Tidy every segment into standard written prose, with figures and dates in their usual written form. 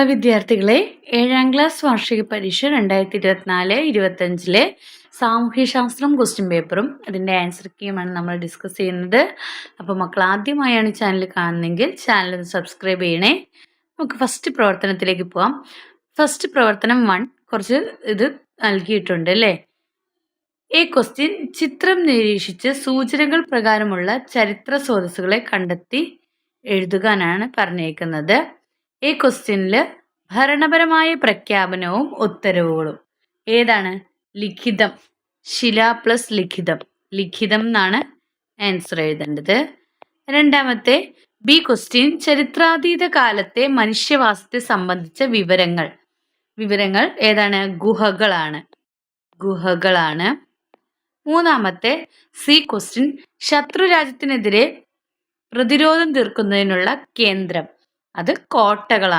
പ്രിയമുള്ള വിദ്യാർത്ഥികളെ, 7ാം ക്ലാസ് വാർഷിക പരീക്ഷ 2024-25 സാമൂഹ്യശാസ്ത്രം ക്വസ്റ്റ്യൻ പേപ്പറും അതിൻ്റെ ആൻസർ കീയുമാണ് നമ്മൾ ഡിസ്കസ് ചെയ്യുന്നത്. അപ്പോൾ മക്കൾ ആദ്യമായാണ് ഈ ചാനൽ കാണുന്നതെങ്കിൽ ചാനൽ സബ്സ്ക്രൈബ് ചെയ്യണേ. നമുക്ക് ഫസ്റ്റ് പ്രവർത്തനത്തിലേക്ക് പോകാം. ഫസ്റ്റ് പ്രവർത്തനം 1 കുറച്ച് ഇത് നൽകിയിട്ടുണ്ട് അല്ലേ. ഈ ക്വസ്റ്റ്യൻ ചിത്രം നിരീക്ഷിച്ച് സൂചനകൾ പ്രകാരമുള്ള ചരിത്ര സ്രോതസ്സുകളെ കണ്ടെത്തി എഴുതുവാനാണ് പറഞ്ഞേക്കുന്നത്. ഈ ക്വസ്റ്റ്യനിൽ ഭരണപരമായ പ്രഖ്യാപനവും ഉത്തരവുകളും ഏതാണ്? ലിഖിതം. ശില പ്ലസ് ലിഖിതം. ലിഖിതം എന്നാണ് ആൻസർ എഴുതേണ്ടത്. രണ്ടാമത്തെ ബി ക്വസ്റ്റ്യൻ ചരിത്രാതീത കാലത്തെ മനുഷ്യവാസത്തെ സംബന്ധിച്ച വിവരങ്ങൾ ഏതാണ്? ഗുഹകളാണ്. മൂന്നാമത്തെ സി ക്വസ്റ്റ്യൻ ശത്രുരാജ്യത്തിനെതിരെ പ്രതിരോധം തീർക്കുന്നതിനുള്ള കേന്ദ്രം, അത് കോട്ടകൾ.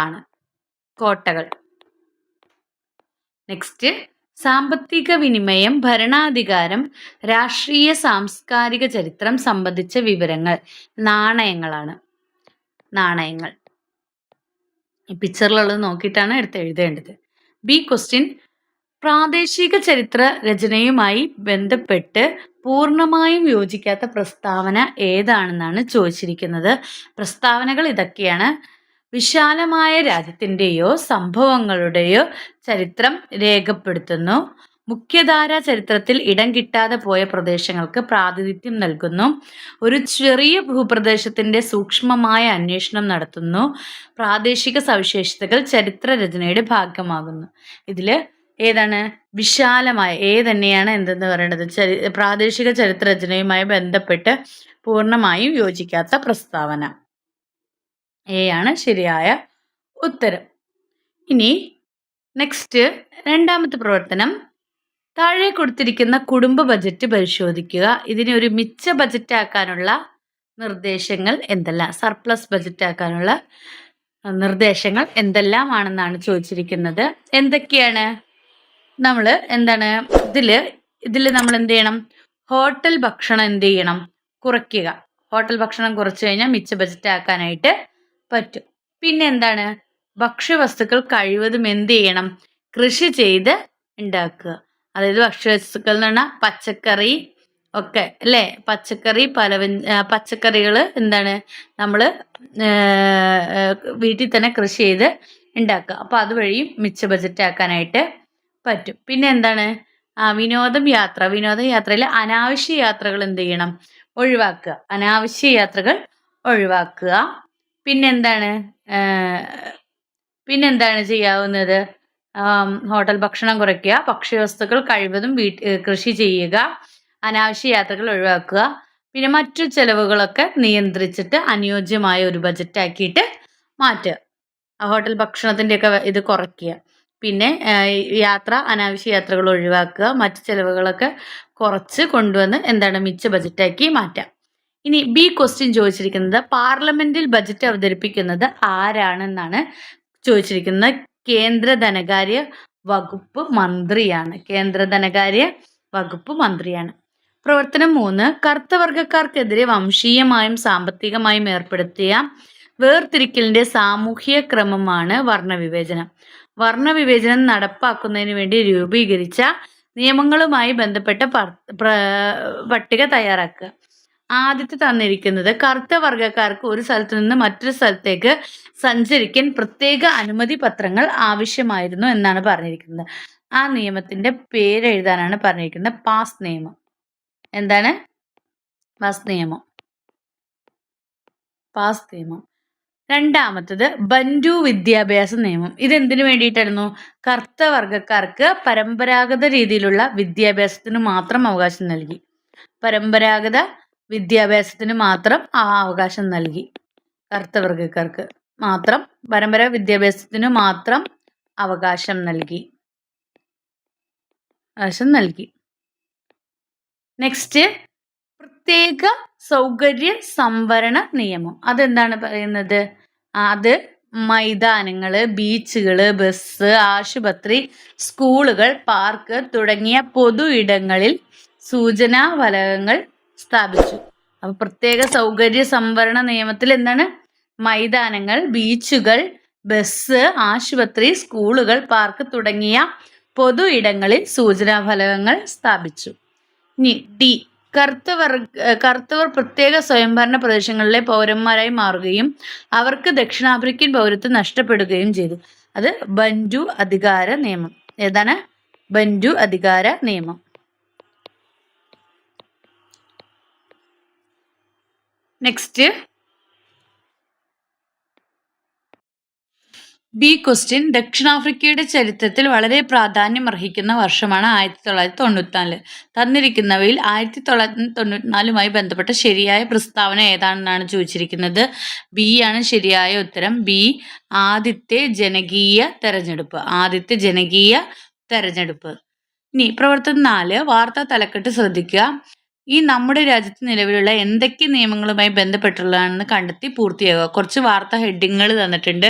നെക്സ്റ്റ് സാമ്പത്തിക വിനിമയം, ഭരണാധികാരം, രാഷ്ട്രീയ സാംസ്കാരിക ചരിത്രം സംബന്ധിച്ച വിവരങ്ങൾ നാണയങ്ങൾ. ഈ പിക്ചറിലുള്ളത് നോക്കിയിട്ടാണ് എടുത്ത് എഴുതേണ്ടത്. ബി ക്വസ്റ്റ്യൻ പ്രാദേശിക ചരിത്ര രചനയുമായി ബന്ധപ്പെട്ട് പൂർണ്ണമായും യോജിക്കാത്ത പ്രസ്താവന ഏതാണെന്നാണ് ചോദിച്ചിരിക്കുന്നത്. പ്രസ്താവനകൾ ഇതൊക്കെയാണ്: വിശാലമായ രാജ്യത്തിൻ്റെയോ സംഭവങ്ങളുടെയോ ചരിത്രം രേഖപ്പെടുത്തുന്നു, മുഖ്യധാര ചരിത്രത്തിൽ ഇടം കിട്ടാതെ പോയ പ്രദേശങ്ങൾക്ക് പ്രാതിനിധ്യം നൽകുന്നു, ഒരു ചെറിയ ഭൂപ്രദേശത്തിൻ്റെ സൂക്ഷ്മമായ അന്വേഷണം നടത്തുന്നു, പ്രാദേശിക സവിശേഷതകൾ ചരിത്ര രചനയുടെ ഭാഗമാകുന്നു. ഇതിൽ ഏതാണ് വിശാലമായ? തന്നെയാണ് എന്തെന്ന് പറയുന്നത്? പ്രാദേശിക ചരിത്ര രചനയുമായി ബന്ധപ്പെട്ട് പൂർണ്ണമായും യോജിക്കാത്ത പ്രസ്താവന. ആണ് ശരിയായ ഉത്തരം. ഇനി നെക്സ്റ്റ് രണ്ടാമത്തെ പ്രവർത്തനം, താഴെ കൊടുത്തിരിക്കുന്ന കുടുംബ ബജറ്റ് പരിശോധിക്കുക. ഇതിനെ ഒരു മിച്ച ബജറ്റ് ആക്കാനുള്ള നിർദ്ദേശങ്ങൾ എന്തെല്ലാം? സർപ്ലസ് ബജറ്റ് ആക്കാനുള്ള നിർദ്ദേശങ്ങൾ എന്തെല്ലാമാണെന്നാണ് ചോദിച്ചിരിക്കുന്നത്. എന്തൊക്കെയാണ്? നമ്മൾ എന്താണ് ഇതിൽ നമ്മൾ എന്ത് ചെയ്യണം? ഹോട്ടൽ ഭക്ഷണം എന്ത് ചെയ്യണം? കുറയ്ക്കുക. ഹോട്ടൽ ഭക്ഷണം കുറച്ച് കഴിഞ്ഞാൽ മിച്ച ബജറ്റ് ആക്കാനായിട്ട് പറ്റും. പിന്നെ എന്താണ്? ഭക്ഷ്യവസ്തുക്കൾ കഴിവതും എന്ത് ചെയ്യണം? കൃഷി ചെയ്ത് ഉണ്ടാക്കുക. അതായത് ഭക്ഷ്യവസ്തുക്കൾ എന്ന് പറഞ്ഞാൽ പച്ചക്കറി ഒക്കെ അല്ലേ, പച്ചക്കറികൾ എന്താണ് നമ്മൾ വീട്ടിൽ തന്നെ കൃഷി ചെയ്ത് ഉണ്ടാക്കുക. അപ്പോൾ അതുവഴിയും മിച്ച ബജറ്റ് ആക്കാനായിട്ട് പറ്റും. പിന്നെ എന്താണ്? വിനോദയാത്രയിൽ അനാവശ്യ യാത്രകൾ എന്ത് ചെയ്യണം? ഒഴിവാക്കുക. പിന്നെന്താണ് ചെയ്യാവുന്നത്? ഹോട്ടൽ ഭക്ഷണം കുറയ്ക്കുക, ഭക്ഷ്യവസ്തുക്കൾ കഴിവതും കൃഷി ചെയ്യുക, അനാവശ്യ യാത്രകൾ ഒഴിവാക്കുക. പിന്നെ മറ്റു ചെലവുകളൊക്കെ നിയന്ത്രിച്ചിട്ട് അനുയോജ്യമായ ഒരു ബജറ്റ് ആക്കിയിട്ട് മാറ്റുക. ഹോട്ടൽ ഭക്ഷണത്തിൻ്റെയൊക്കെ ഇത് കുറയ്ക്കുക. പിന്നെ അനാവശ്യ യാത്രകൾ ഒഴിവാക്കുക, മറ്റു ചെലവുകളൊക്കെ കുറച്ച് കൊണ്ടുവന്ന് എന്താണ് മിച്ച ബജറ്റാക്കി മാറ്റാം. ഇനി ബി ക്വസ്റ്റ്യൻ ചോദിച്ചിരിക്കുന്നത് പാർലമെന്റിൽ ബജറ്റ് അവതരിപ്പിക്കുന്നത് ആരാണെന്നാണ് ചോദിച്ചിരിക്കുന്നത്. കേന്ദ്ര ധനകാര്യ വകുപ്പ് മന്ത്രിയാണ്. പ്രവർത്തനം 3 കറുത്ത വർഗക്കാർക്കെതിരെ വംശീയമായും സാമ്പത്തികമായും ഏർപ്പെടുത്തിയ വേർതിരിക്കലിന്റെ സാമൂഹ്യ ക്രമമാണ് വർണ്ണവിവേചനം നടപ്പാക്കുന്നതിന് വേണ്ടി രൂപീകരിച്ച നിയമങ്ങളുമായി ബന്ധപ്പെട്ട പട്ടിക തയ്യാറാക്കുക. ആദ്യത്തെ തന്നിരിക്കുന്നത് കറുത്ത വർഗക്കാർക്ക് ഒരു സ്ഥലത്ത് നിന്ന് മറ്റൊരു സ്ഥലത്തേക്ക് സഞ്ചരിക്കാൻ പ്രത്യേക അനുമതി പത്രങ്ങൾ ആവശ്യമായിരുന്നു എന്നാണ് പറഞ്ഞിരിക്കുന്നത്. ആ നിയമത്തിന്റെ പേര് എഴുതാനാണ് പറഞ്ഞിരിക്കുന്നത്. പാസ് നിയമം. എന്താണ്? പാസ് നിയമം. രണ്ടാമത്തത് ബന്റു വിദ്യാഭ്യാസ നിയമം. ഇതെന്തിനു വേണ്ടിയിട്ടായിരുന്നു? കറുത്ത വർഗക്കാർക്ക് പരമ്പരാഗത രീതിയിലുള്ള വിദ്യാഭ്യാസത്തിന് മാത്രം അവകാശം നൽകി. കറുത്ത വർഗക്കാർക്ക് മാത്രം പരമ്പരാഗത വിദ്യാഭ്യാസത്തിന് മാത്രം അവകാശം നൽകി. നെക്സ്റ്റ് പ്രത്യേക സൗകര്യ സംവരണ നിയമം. അതെന്താണ് പറയുന്നത്? അത് മൈതാനങ്ങൾ, ബീച്ചുകൾ, ബസ്, ആശുപത്രി, സ്കൂളുകൾ, പാർക്ക് തുടങ്ങിയ പൊതു ഇടങ്ങളിൽ സൂചനാ ഫലകങ്ങൾ സ്ഥാപിച്ചു. അപ്പോൾ പ്രത്യേക സൗകര്യ സംവരണ നിയമത്തിൽ എന്താണ്? മൈതാനങ്ങൾ, ബീച്ചുകൾ, ബസ്, ആശുപത്രി, സ്കൂളുകൾ, പാർക്ക് തുടങ്ങിയ പൊതു ഇടങ്ങളിൽ സൂചനാഫലകങ്ങൾ സ്ഥാപിച്ചു. ഇനി ഡി, കറുത്തവർ പ്രത്യേക സ്വയംഭരണ പ്രദേശങ്ങളിലെ പൗരന്മാരായി മാറുകയും അവർക്ക് ദക്ഷിണാഫ്രിക്കൻ പൗരത്വം നഷ്ടപ്പെടുകയും ചെയ്തു. അത് ബന്റു അധികാര നിയമം. ഏതാണ്? ബന്റു അധികാര നിയമം. Next B question. ദക്ഷിണാഫ്രിക്കയുടെ ചരിത്രത്തിൽ വളരെ പ്രാധാന്യം അർഹിക്കുന്ന വർഷമാണ് 1994. തന്നിരിക്കുന്നവയിൽ 1994 ബന്ധപ്പെട്ട ശരിയായ പ്രസ്താവന ഏതാണെന്നാണ് ചോദിച്ചിരിക്കുന്നത്. ബി ആണ് ശരിയായ ഉത്തരം. ബി, ആദ്യത്തെ ജനകീയ തെരഞ്ഞെടുപ്പ്. ഇനി പ്രവർത്തനം 4, വാർത്താ തലക്കെട്ട് ശ്രദ്ധിക്കുക. ഈ നമ്മുടെ രാജ്യത്ത് നിലവിലുള്ള എന്തൊക്കെ നിയമങ്ങളുമായി ബന്ധപ്പെട്ടുള്ളതാണെന്ന് കണ്ടെത്തി പൂർത്തിയാക്കുക. കുറച്ച് വാർത്താ ഹെഡിങ്ങുകൾ തന്നിട്ടുണ്ട്.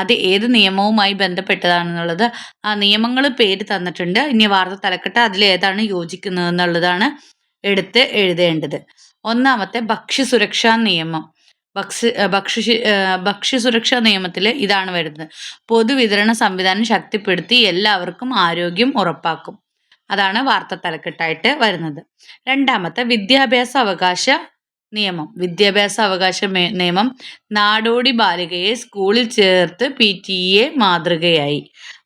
അത് ഏത് നിയമവുമായി ബന്ധപ്പെട്ടതാണെന്നുള്ളത് ആ നിയമങ്ങൾ പേര് തന്നിട്ടുണ്ട്. ഇനി വാർത്താ തലക്കെട്ട് അതിലേതാണ് യോജിക്കുന്നത് എന്നുള്ളതാണ് എടുത്ത് എഴുതേണ്ടത്. ഒന്നാമത്തെ ഭക്ഷ്യസുരക്ഷാ നിയമം. ഭക്ഷ്യസുരക്ഷാ നിയമത്തിൽ ഇതാണ് വരുന്നത്. പൊതുവിതരണ സംവിധാനം ശക്തിപ്പെടുത്തി എല്ലാവർക്കും ആരോഗ്യം ഉറപ്പാക്കും. അതാണ് വാർത്താ തലക്കെട്ടായിട്ട് വരുന്നത്. രണ്ടാമത്തെ വിദ്യാഭ്യാസ അവകാശ നിയമം. നാടോടി ബാലികയെ സ്കൂളിൽ ചേർത്ത് PTA മാതൃകയായി.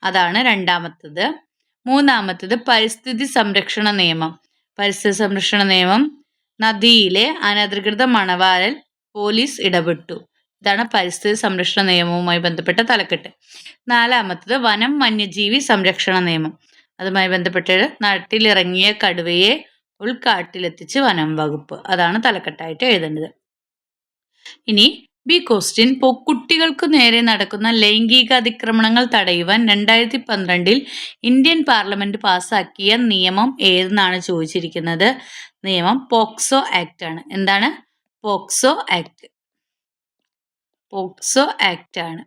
അതാണ് രണ്ടാമത്തത്. മൂന്നാമത്തത് പരിസ്ഥിതി സംരക്ഷണ നിയമം. നദിയിലെ അനധികൃത മണവാരൽ പോലീസ് ഇടപെട്ടു. ഇതാണ് പരിസ്ഥിതി സംരക്ഷണ നിയമവുമായി ബന്ധപ്പെട്ട തലക്കെട്ട്. നാലാമത്തത് വനം വന്യജീവി സംരക്ഷണ നിയമം. അതുമായി ബന്ധപ്പെട്ട് നാട്ടിലിറങ്ങിയ കടുവയെ ഉൾക്കാട്ടിലെത്തിച്ച് വനം വകുപ്പ്. അതാണ് തലക്കെട്ടായിട്ട് എഴുതേണ്ടത്. ഇനി ബി ക്വസ്റ്റ്യൻ. കുട്ടികൾക്ക് നേരെ നടക്കുന്ന ലൈംഗിക അതിക്രമണങ്ങൾ തടയുവാൻ 2012 ഇന്ത്യൻ പാർലമെന്റ് പാസാക്കിയ നിയമം ഏതെന്നാണ് ചോദിച്ചിരിക്കുന്നത്. നിയമം പോക്സോ ആക്ട് ആണ്. എന്താണ്? പോക്സോ ആക്ട് ആണ്.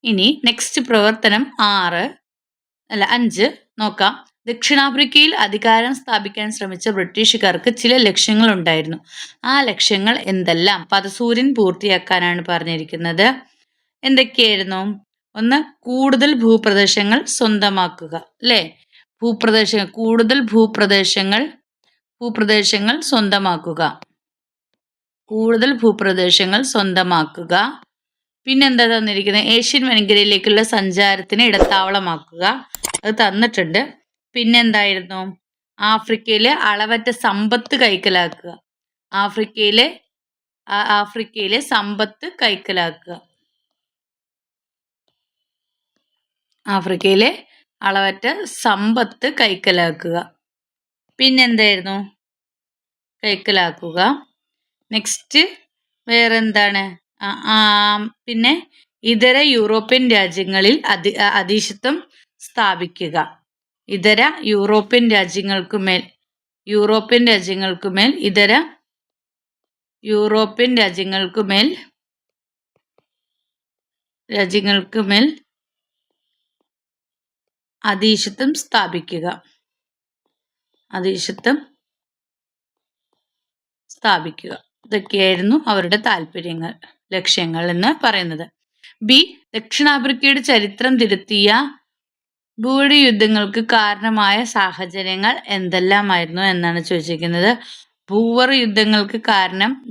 ഇനി നെക്സ്റ്റ് പ്രവർത്തനം 5 നോക്കാം. ദക്ഷിണാഫ്രിക്കയിൽ അധികാരം സ്ഥാപിക്കാൻ ശ്രമിച്ച ബ്രിട്ടീഷുകാർക്ക് ചില ലക്ഷ്യങ്ങൾ ഉണ്ടായിരുന്നു. ആ ലക്ഷ്യങ്ങൾ എന്തെല്ലാം? പദസൂര്യൻ പൂർത്തിയാക്കാനാണ് പറഞ്ഞിരിക്കുന്നത്. എന്തൊക്കെയായിരുന്നു? ഒന്ന്, കൂടുതൽ ഭൂപ്രദേശങ്ങൾ സ്വന്തമാക്കുക. അല്ലേ? കൂടുതൽ ഭൂപ്രദേശങ്ങൾ സ്വന്തമാക്കുക. പിന്നെന്താ തന്നിരിക്കുന്നത്? ഏഷ്യൻ വൻകരയിലേക്കുള്ള സഞ്ചാരത്തിന് ഇടത്താവളമാക്കുക. അത് തന്നിട്ടുണ്ട്. പിന്നെന്തായിരുന്നു? ആഫ്രിക്കയിലെ അളവറ്റ സമ്പത്ത് കൈക്കലാക്കുക. ആഫ്രിക്കയിലെ സമ്പത്ത് കൈക്കലാക്കുക. ആഫ്രിക്കയിലെ അളവറ്റ സമ്പത്ത് കൈക്കലാക്കുക. പിന്നെന്തായിരുന്നു? കൈക്കലാക്കുക. നെക്സ്റ്റ് വേറെന്താണ്? പിന്നെ ഇതര യൂറോപ്യൻ രാജ്യങ്ങളിൽ അധീശത്വം സ്ഥാപിക്കുക. ഇതര യൂറോപ്യൻ രാജ്യങ്ങൾക്കുമേൽ അധീശത്വം സ്ഥാപിക്കുക. ഇതൊക്കെയായിരുന്നു അവരുടെ ലക്ഷ്യങ്ങൾ എന്ന് പറയുന്നത്. ബി, ദക്ഷിണാഫ്രിക്കയുടെ ചരിത്രം തിരുത്തിയ ഭൂവടി യുദ്ധങ്ങൾക്ക് കാരണമായ സാഹചര്യങ്ങൾ എന്തെല്ലാമായിരുന്നു എന്നാണ് ചോദിച്ചിരിക്കുന്നത്.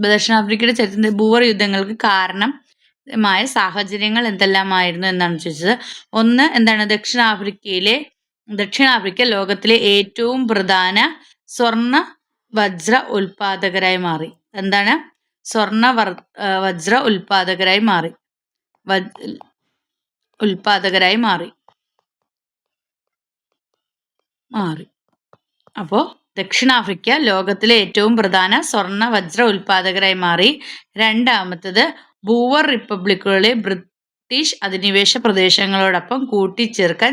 ദക്ഷിണാഫ്രിക്കയുടെ ചരിത്രത്തിൽ ഭൂവർ യുദ്ധങ്ങൾക്ക് കാരണമായ സാഹചര്യങ്ങൾ എന്തെല്ലാമായിരുന്നു എന്നാണ് ചോദിച്ചത്. ഒന്ന്, എന്താണ്? ദക്ഷിണാഫ്രിക്ക ലോകത്തിലെ ഏറ്റവും പ്രധാന സ്വർണ്ണ വജ്ര ഉൽപാദകരായി മാറി. എന്താണ്? സ്വർണ്ണ വജ്ര ഉൽപാദകരായി മാറി. അപ്പോൾ ദക്ഷിണാഫ്രിക്ക ലോകത്തിലെ ഏറ്റവും പ്രധാന സ്വർണ്ണ വജ്ര ഉൽപാദകരായി മാറി. രണ്ടാമത്തത്, ഭൂവർ റിപ്പബ്ലിക്കുകളെ ബ്രിട്ടീഷ് അധിനിവേശ പ്രദേശങ്ങളോടൊപ്പം കൂട്ടിച്ചേർക്കാൻ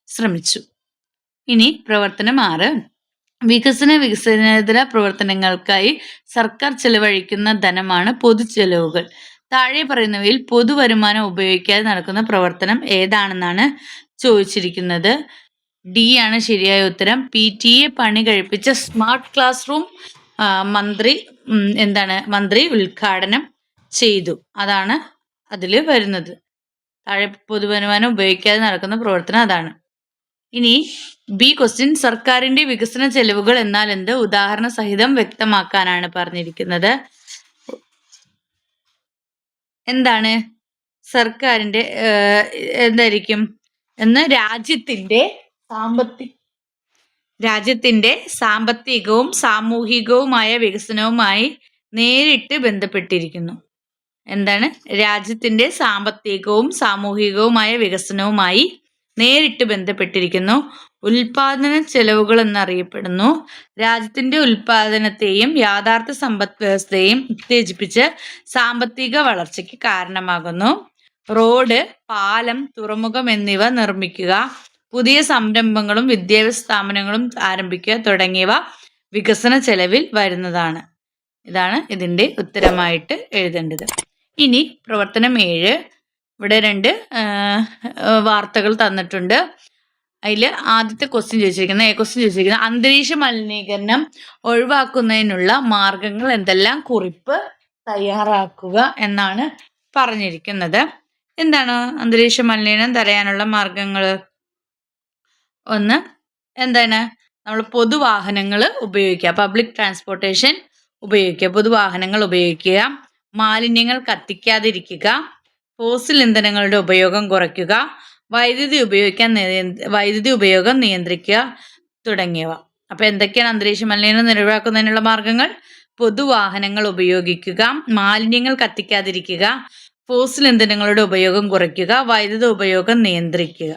ശ്രമിച്ചു. ഇനി പ്രവർത്തനം 6, വികസനേതര പ്രവർത്തനങ്ങൾക്കായി സർക്കാർ ചെലവഴിക്കുന്ന ധനമാണ് പൊതുചെലവുകൾ. താഴെ പറയുന്നവയിൽ പൊതുവരുമാനം ഉപയോഗിക്കാതെ നടക്കുന്ന പ്രവർത്തനം ഏതാണെന്നാണ് ചോദിച്ചിരിക്കുന്നത്. ഡി ആണ് ശരിയായ ഉത്തരം. PTA പണി കഴിപ്പിച്ച സ്മാർട്ട് ക്ലാസ് റൂം മന്ത്രി ഉദ്ഘാടനം ചെയ്തു. അതാണ് അതിൽ വരുന്നത്. താഴെ പൊതുവരുമാനം ഉപയോഗിക്കാതെ നടക്കുന്ന പ്രവർത്തനം അതാണ്. ഇനി ബി ക്വസ്റ്റ്യൻ, സർക്കാരിന്റെ വികസന ചെലവുകൾ എന്നാൽ എന്ത്? ഉദാഹരണ സഹിതം വ്യക്തമാക്കാനാണ് പറഞ്ഞിരിക്കുന്നത്. എന്താണ് സർക്കാരിന്റെ എന്തായിരിക്കും എന്ന്? രാജ്യത്തിന്റെ സാമ്പത്തികവും സാമൂഹികവുമായ വികസനവുമായി നേരിട്ട് ബന്ധപ്പെട്ടിരിക്കുന്നു. എന്താണ്? രാജ്യത്തിന്റെ സാമ്പത്തികവും സാമൂഹികവുമായ വികസനവുമായി നേരിട്ട് ബന്ധപ്പെട്ടിരിക്കുന്നു. ഉൽപാദന ചെലവുകൾ എന്നറിയപ്പെടുന്നു. രാജ്യത്തിന്റെ ഉൽപാദനത്തെയും യാഥാർത്ഥ സമ്പദ് വ്യവസ്ഥയെയും ഉത്തേജിപ്പിച്ച് സാമ്പത്തിക വളർച്ചയ്ക്ക് കാരണമാകുന്നു. റോഡ്, പാലം, തുറമുഖം എന്നിവ നിർമ്മിക്കുക, പുതിയ സംരംഭങ്ങളും വിദ്യാഭ്യാസ സ്ഥാപനങ്ങളും ആരംഭിക്കുക തുടങ്ങിയവ വികസന ചെലവിൽ വരുന്നതാണ്. ഇതാണ് ഇതിൻ്റെ ഉത്തരമായിട്ട് എഴുതേണ്ടത്. ഇനി പ്രവർത്തനം 7. ഇവിടെ 2 വാർത്തകൾ തന്നിട്ടുണ്ട്. അതിൽ ആദ്യത്തെ ക്വസ്റ്റ്യൻ ചോദിച്ചിരിക്കുന്നത് അന്തരീക്ഷ മലിനീകരണം ഒഴിവാക്കുന്നതിനുള്ള മാർഗങ്ങൾ എന്തെല്ലാം? കുറിപ്പ് തയ്യാറാക്കുക എന്നാണ് പറഞ്ഞിരിക്കുന്നത്. എന്താണ് അന്തരീക്ഷ മലിനീകരണം തടയാനുള്ള മാർഗങ്ങൾ? ഒന്ന്, എന്താണ്? നമ്മൾ പൊതുവാഹനങ്ങൾ ഉപയോഗിക്കുക, പബ്ലിക് ട്രാൻസ്പോർട്ടേഷൻ ഉപയോഗിക്കുക, പൊതുവാഹനങ്ങൾ ഉപയോഗിക്കുക, മാലിന്യങ്ങൾ കത്തിക്കാതിരിക്കുക, ഫോസിൽ ഇന്ധനങ്ങളുടെ ഉപയോഗം കുറയ്ക്കുക, വൈദ്യുതി ഉപയോഗം നിയന്ത്രിക്കുക തുടങ്ങിയവ. അപ്പോൾ എന്തൊക്കെയാണ് അന്തരീക്ഷ മലിനീകരണം ഒഴിവാക്കുന്നതിനുള്ള മാർഗങ്ങൾ? പൊതുവാഹനങ്ങൾ ഉപയോഗിക്കുക, മാലിന്യങ്ങൾ കത്തിക്കാതിരിക്കുക, ഫോസിൽ ഇന്ധനങ്ങളുടെ ഉപയോഗം കുറയ്ക്കുക, വൈദ്യുതി ഉപയോഗം നിയന്ത്രിക്കുക.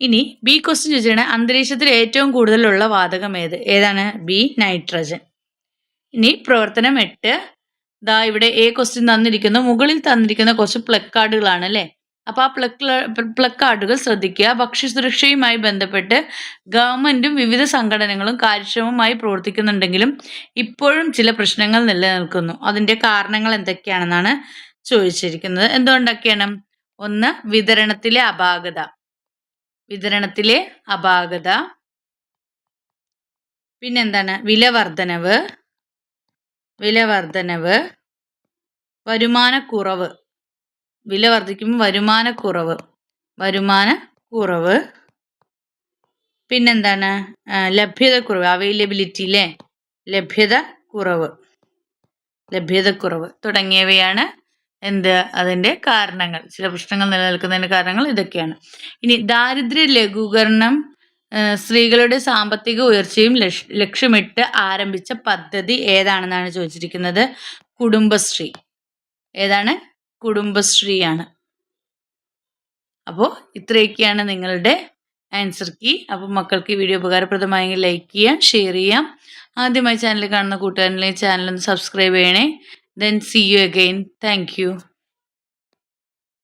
ഇനി ബി ക്വസ്റ്റ്യൻ ചോദിച്ചാണ് അന്തരീക്ഷത്തിൽ ഏറ്റവും കൂടുതലുള്ള വാതകം ഏതാണ്? B, nitrogen. ഇനി പ്രവർത്തനം 8. ദാ ഇവിടെ എ ക്വസ്റ്റ്യൻ തന്നിരിക്കുന്നു. മുകളിൽ തന്നിരിക്കുന്ന കുറച്ച് പ്ലക്കാർഡുകളാണ് അല്ലേ? അപ്പോൾ ആ പ്ലക്കാർഡുകൾ ശ്രദ്ധിക്കുക. ഭക്ഷ്യസുരക്ഷയുമായി ബന്ധപ്പെട്ട് ഗവൺമെന്റും വിവിധ സംഘടനകളും കാര്യക്ഷമമായി പ്രവർത്തിക്കുന്നുണ്ടെങ്കിലും ഇപ്പോഴും ചില പ്രശ്നങ്ങൾ നിലനിൽക്കുന്നു. അതിൻ്റെ കാരണങ്ങൾ എന്തൊക്കെയാണെന്നാണ് ചോദിച്ചിരിക്കുന്നത്. എന്തുകൊണ്ടൊക്കെയാണ്? ഒന്ന്, വിതരണത്തിലെ അപാകത. പിന്നെന്താണ്? വിലവർദ്ധനവ്, വരുമാനക്കുറവ്. വില വർദ്ധിക്കുമ്പോൾ വരുമാനക്കുറവ്. പിന്നെന്താണ്? ലഭ്യതക്കുറവ്, അവൈലബിലിറ്റി അല്ലേ? ലഭ്യതക്കുറവ് തുടങ്ങിയവയാണ് അതിൻ്റെ കാരണങ്ങൾ. ചില പ്രശ്നങ്ങൾ നിലനിൽക്കുന്നതിൻ്റെ കാരണങ്ങൾ ഇതൊക്കെയാണ്. ഇനി ദാരിദ്ര്യ ലഘൂകരണം സ്ത്രീകളുടെ സാമ്പത്തിക ഉയർച്ചയും ലക്ഷ്യമിട്ട് ആരംഭിച്ച പദ്ധതി ഏതാണെന്നാണ് ചോദിച്ചിരിക്കുന്നത്. കുടുംബശ്രീ. ഏതാണ്? കുടുംബശ്രീയാണ്. അപ്പോൾ ഇത്രയൊക്കെയാണ് നിങ്ങളുടെ ആൻസർ കീ. അപ്പോൾ മക്കൾക്ക് ഈ വീഡിയോ ഉപകാരപ്രദമായെങ്കിൽ ലൈക്ക് ചെയ്യാം, ഷെയർ ചെയ്യാം. ആദ്യമായി ചാനൽ കാണുന്ന കൂട്ടുകാരനിലെ ചാനൽ ഒന്ന് സബ്സ്ക്രൈബ് ചെയ്യണേ. Then see you again. Thank you.